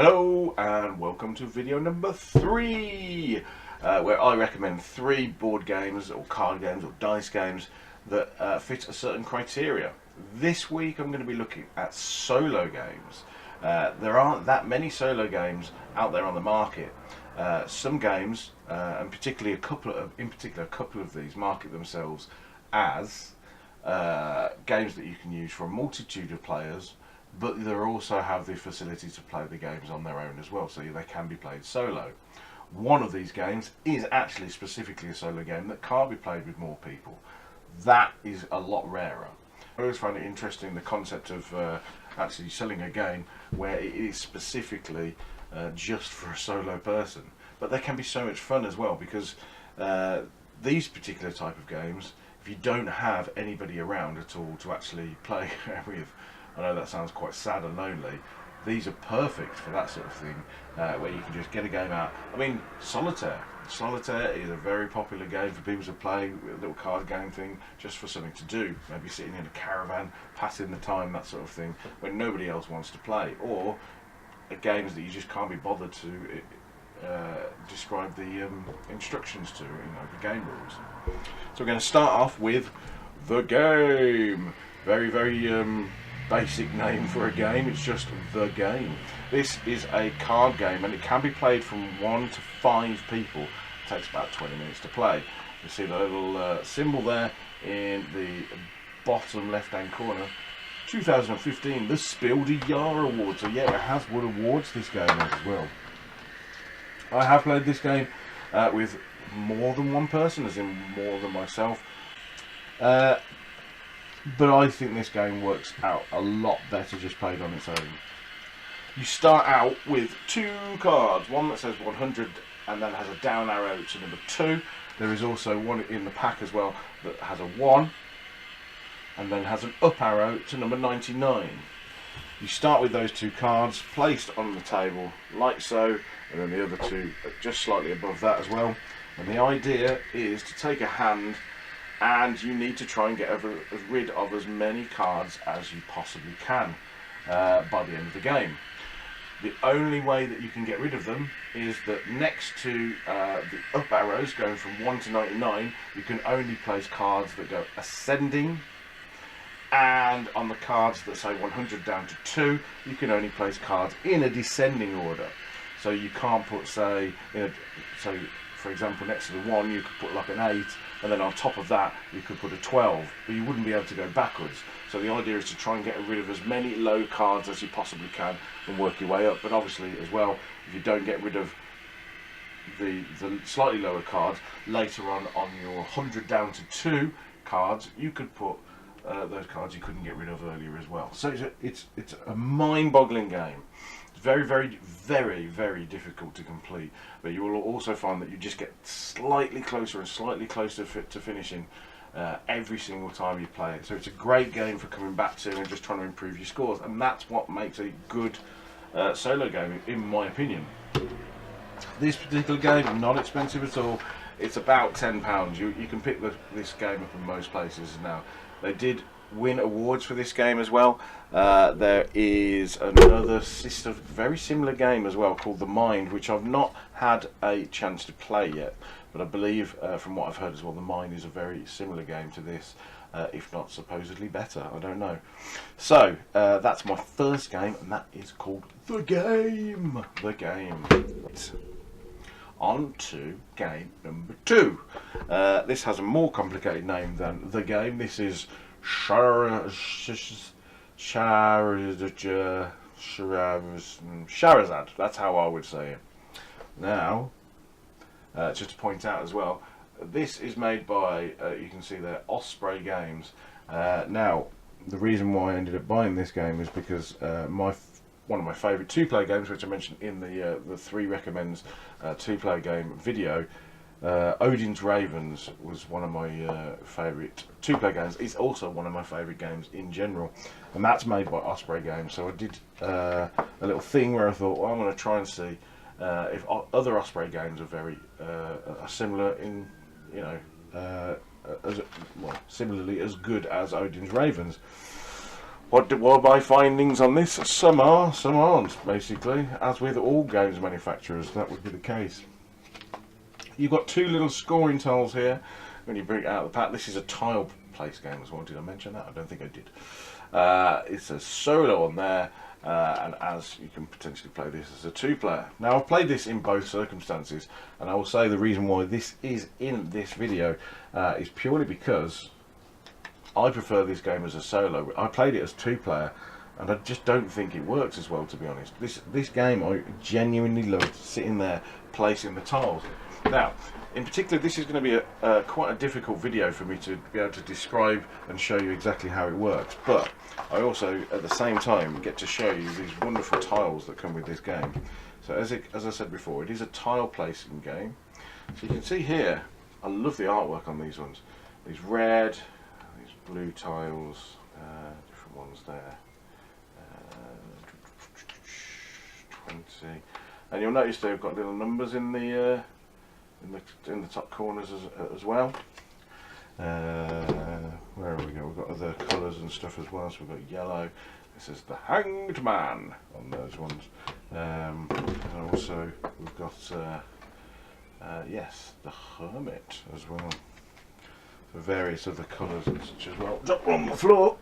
Hello and welcome to video number 3, where I recommend 3 board games or card games or dice games that fit a certain criteria. This week I'm going to be looking at solo games. There aren't that many solo games out there on the market. Some games, and particularly a couple of these, market themselves as games that you can use for a multitude of players, but they also have the facility to play the games on their own as well, so they can be played solo. One of these games is actually specifically a solo game that can't be played with more people. That is a lot rarer. I always find it interesting, the concept of actually selling a game where it is specifically just for a solo person. But they can be so much fun as well, because these particular type of games, if you don't have anybody around at all to actually play with, I know that sounds quite sad and lonely, these are perfect for that sort of thing, where you can just get a game out. I mean, Solitaire. Solitaire is a very popular game for people to play, a little card game thing, just for something to do. Maybe sitting in a caravan, passing the time, that sort of thing, when nobody else wants to play. Or games that you just can't be bothered to describe the instructions to, the game rules. So we're going to start off with The Game. Very, very basic name for a game. It's just The Game. This is a card game, and it can be played from 1 to 5 people. It takes about 20 minutes to play. You see the little symbol there in the bottom left hand corner. 2015, the Spiel des Jahres Award. So yeah, it has won awards, this game as well. I have played this game with more than one person, as in more than myself. But I think this game works out a lot better just played on its own. You start out with 2 cards, one that says 100 and then has a down arrow to number 2. There is also one in the pack as well that has a 1 and then has an up arrow to number 99. You start with those 2 cards placed on the table like so, and then the other 2 just slightly above that as well. And the idea is to take a hand, and you need to try and get rid of as many cards as you possibly can by the end of the game. The only way that you can get rid of them is that next to the up arrows going from 1 to 99, you can only place cards that go ascending, and on the cards that say 100 down to 2, you can only place cards in a descending order. So you can't put, say, for example, next to the 1 you could put like an 8, and then on top of that you could put a 12, but you wouldn't be able to go backwards. So the idea is to try and get rid of as many low cards as you possibly can and work your way up. But obviously as well, if you don't get rid of the slightly lower cards, later on your 100 down to 2 cards, you could put those cards you couldn't get rid of earlier as well. So it's a mind-boggling game. It's very, very, very, very difficult to complete, but you will also find that you just get slightly closer and slightly closer to finishing every single time you play it. So it's a great game for coming back to and just trying to improve your scores, and that's what makes a good solo game, in my opinion. This particular game, not expensive at all. It's about £10. You can pick this game up in most places now. They did win awards for this game as well. There is another very similar game as well called The Mind, which I've not had a chance to play yet, but I believe from what I've heard as well, The Mind is a very similar game to this, if not supposedly better. I don't know. So that's my first game, and that is called The Game. The Game. On to game number 2. This has a more complicated name than The Game. This is SHAHRAZAD. That's how I would say it. Now, just to point out as well, this is made by, you can see there, Osprey Games. Now, the reason why I ended up buying this game is because one of my favourite 2-player games, which I mentioned in the 3 recommends 2-player game video, Odin's Ravens was one of my favourite 2-player games. It's also one of my favourite games in general, and that's made by Osprey Games. So I did a little thing where I thought, well, I'm going to try and see if other Osprey games are very similar in, similarly as good as Odin's Ravens. What are my findings on this? Some are, some aren't, basically. As with all games manufacturers, that would be the case. You've got two little scoring tiles here when you bring it out of the pack. This is a tile place game as well. Did I mention that? I don't think I did. It's a solo on there, and as you can potentially play this as a two-player. Now, I've played this in both circumstances, and I will say the reason why this is in this video is purely because I prefer this game as a solo. I played it as two-player, and I just don't think it works as well, to be honest. This game, I genuinely loved sitting there placing the tiles. Now, in particular, this is going to be quite a difficult video for me to be able to describe and show you exactly how it works. But I also, at the same time, get to show you these wonderful tiles that come with this game. So, as I said before, it is a tile placing game. So you can see here, I love the artwork on these ones. These red, these blue tiles, different ones there. 20, and you'll notice they've got little numbers in the top corners as well. Where have we got? We've got other colours and stuff as well. So we've got yellow. This is the Hanged Man on those ones. And also we've got yes, the Hermit as well. So various other colours and such as well. Drop on the floor.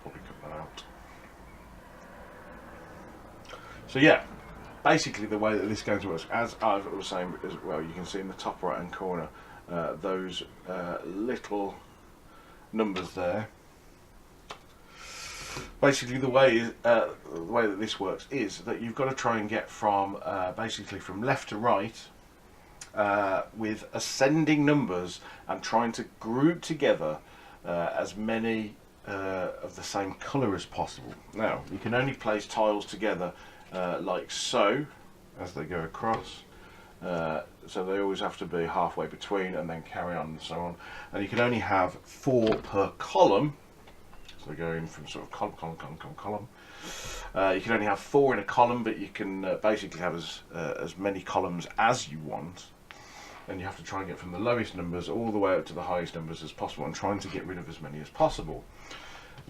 Probably cut that out. So yeah. Basically, the way that this game works, as I was saying as well, you can see in the top right hand corner those little numbers there. Basically, the way that this works is that you've got to try and get from basically from left to right with ascending numbers and trying to group together as many of the same colour as possible. Now, you can only place tiles together like so as they go across, so they always have to be halfway between and then carry on and so on, and you can only have 4 per column, so they go in from sort of column. You can only have 4 in a column, but you can basically have as many columns as you want, and you have to try and get from the lowest numbers all the way up to the highest numbers as possible, and trying to get rid of as many as possible.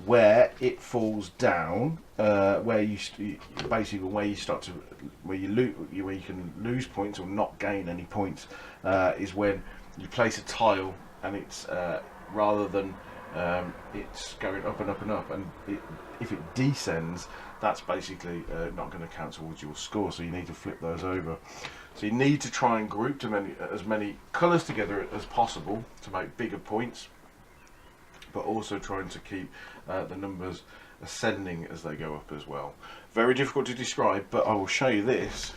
Where it falls down, where you basically where you can lose points or not gain any points, is when you place a tile and it's rather than it's going up and up and up, and if it descends, that's basically not going to count towards your score. So you need to flip those over. So you need to try and group as many colours together as possible to make bigger points, but also trying to keep the numbers ascending as they go up as well. Very difficult to describe, but I will show you this.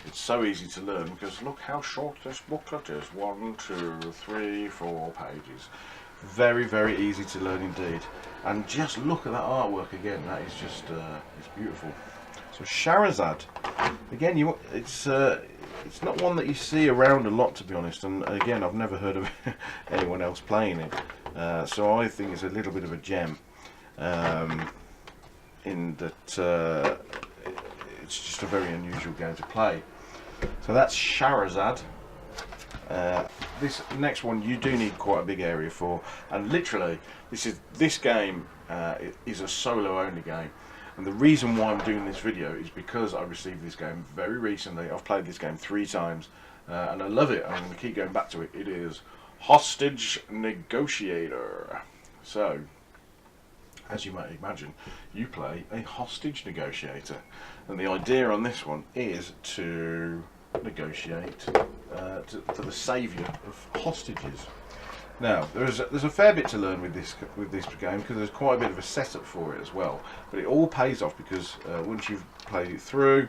It's so easy to learn because look how short this booklet is. 1, 2, 3, 4 pages. Very, very easy to learn indeed. And just look at that artwork again. That is just it's beautiful. So SHAHRAZAD, again, it's not one that you see around a lot, to be honest. And again, I've never heard of anyone else playing it. So I think it's a little bit of a gem, in that it's just a very unusual game to play. So that's SHAHRAZAD. This next one you do need quite a big area for, and literally this game is a solo only game. And the reason why I'm doing this video is because I received this game very recently. I've played this game 3 times, and I love it. I'm going to keep going back to it. It is Hostage Negotiator. So, as you might imagine, you play a hostage negotiator, and the idea on this one is to negotiate for the saviour of hostages. Now, there's a fair bit to learn with this game, because there's quite a bit of a setup for it as well. But it all pays off because once you've played it through,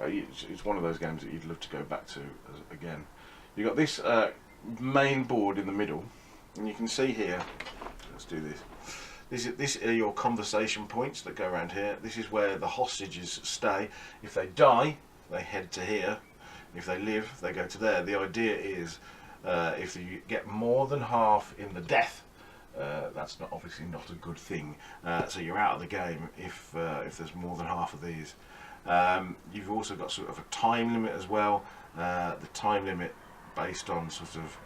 it's one of those games that you'd love to go back to again. You've got this main board in the middle, and you can see here. Let's do this. These are your conversation points that go around here. This is where the hostages stay. If they die, they head to here. If they live, they go to there. The idea is, if you get more than half in the death, that's obviously not a good thing. So you're out of the game if there's more than half of these. You've also got sort of a time limit as well. The time limit based on sort of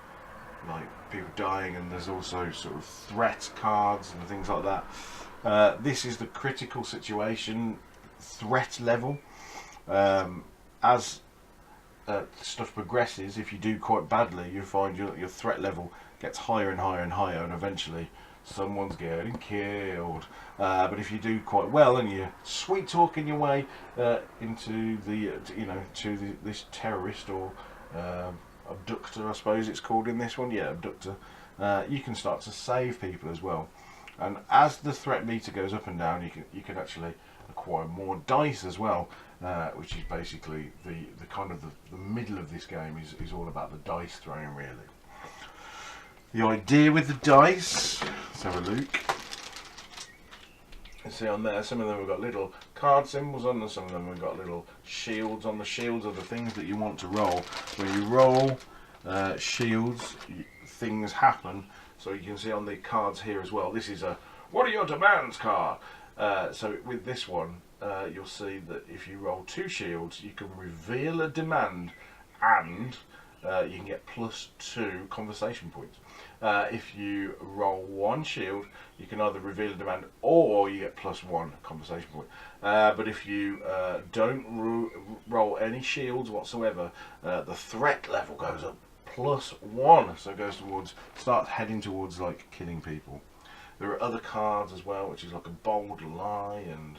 like people dying, and there's also sort of threat cards and things like that. This is the critical situation threat level. As stuff progresses, if you do quite badly, you find your threat level gets higher and higher and higher, and eventually someone's getting killed. But if you do quite well and you're sweet talking your way into the this terrorist or abductor, I suppose it's called in this one, yeah, abductor, you can start to save people as well. And as the threat meter goes up and down, you can actually acquire more dice as well, which is basically the kind of the middle of this game is all about the dice throwing, really. The idea with the dice, let's have a look. You see on there, some of them have got little card symbols on them, some of them have got little shields on. The shields are the things that you want to roll. When you roll shields, things happen. So you can see on the cards here as well, this is a "What are your demands" card. So with this one, you'll see that if you roll 2 shields, you can reveal a demand, and you can get +2 conversation points. If you roll 1 shield, you can either reveal a demand or you get +1 conversation point. But if you don't roll any shields whatsoever, the threat level goes up +1, so it goes towards, starts heading towards like killing people. There are other cards as well, which is like a bold lie and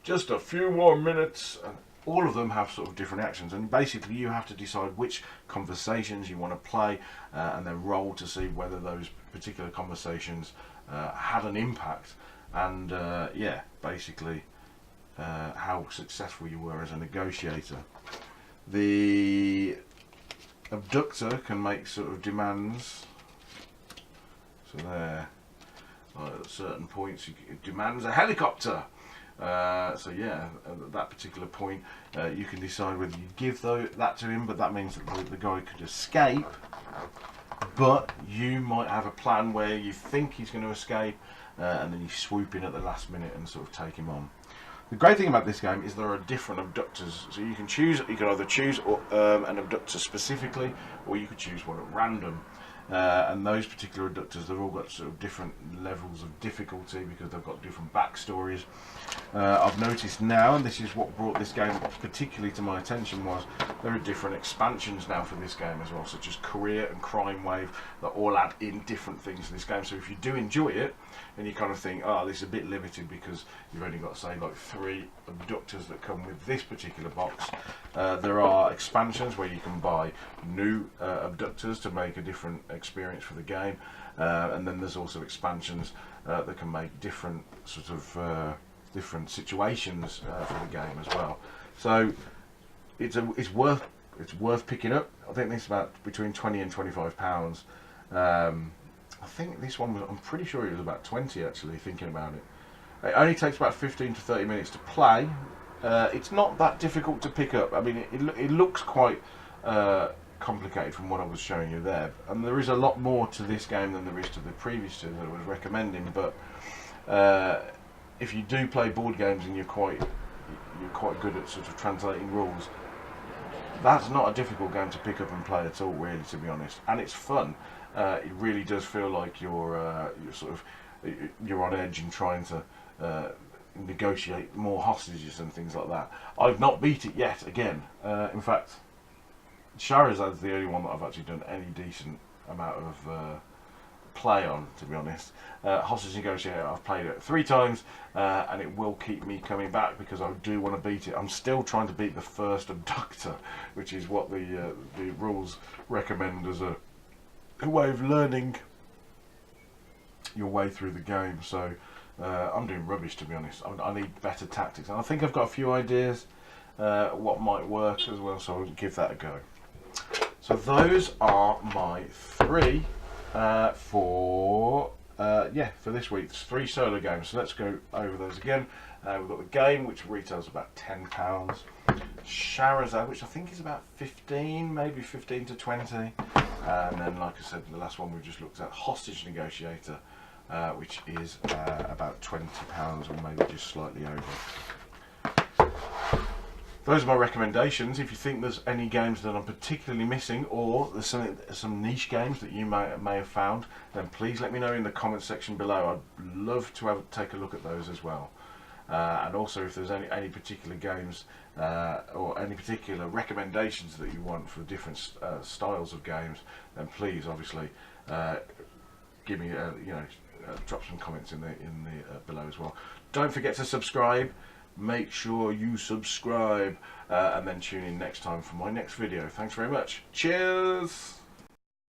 just a few more minutes, and all of them have sort of different actions, and basically you have to decide which conversations you want to play and then roll to see whether those particular conversations had an impact, and yeah, basically how successful you were as a negotiator. The abductor can make sort of demands, so there, at certain points it demands a helicopter. So yeah, at that particular point, you can decide whether you give that to him, but that means that the guy could escape, but you might have a plan where you think he's going to escape, and then you swoop in at the last minute and sort of take him on. The great thing about this game is there are different abductors, so you can either choose an abductor specifically, or you could choose one at random. And those particular abductors, they've all got sort of different levels of difficulty because they've got different backstories. I've noticed now, and this is what brought this game particularly to my attention, was there are different expansions now for this game as well, such as Career and Crime Wave, that all add in different things to this game. So if you do enjoy it, and you kind of think, oh, this is a bit limited because you've only got, say, like 3 abductors that come with this particular box, there are expansions where you can buy new abductors to make a different experience for the game, and then there's also expansions that can make different sort of different situations for the game as well. So it's worth picking up. I think this is about between £20 and £25. I think this one was, I'm pretty sure it was about 20 actually, thinking about it. It only takes about 15 to 30 minutes to play. It's not that difficult to pick up. I mean, it looks quite complicated from what I was showing you there, and there is a lot more to this game than there is to the previous 2 that I was recommending. But if you do play board games and you're quite good at sort of translating rules, that's not a difficult game to pick up and play at all, really, to be honest. And it's fun. It really does feel like you're on edge and trying to negotiate more hostages and things like that. I've not beat it yet. Again, in fact, SHAHRAZAD's the only one that I've actually done any decent amount of play on, to be honest. Hostage Negotiator, I've played it 3 times, and it will keep me coming back because I do want to beat it. I'm still trying to beat the first abductor, which is what the rules recommend as a way of learning your way through the game. So I'm doing rubbish, to be honest. I need better tactics, and I think I've got a few ideas what might work as well, so I'll give that a go. So those are my 3 for this week. There's 3 solo games, so let's go over those again. We've got the game, which retails about £10. SHAHRAZAD, which I think is about 15, maybe 15 to 20. And then, like I said, the last one we just looked at, Hostage Negotiator, which is about £20 or maybe just slightly over. those are my recommendations. If you think there's any games that I'm particularly missing, or there's some niche games that you may have found, then please let me know in the comment section below. I'd love to take a look at those as well. And also, if there's any particular games or any particular recommendations that you want for different styles of games, then please, obviously, give me drop some comments in the below as well. Don't forget to subscribe. Make sure you subscribe, and then tune in next time for my next video. Thanks very much. Cheers.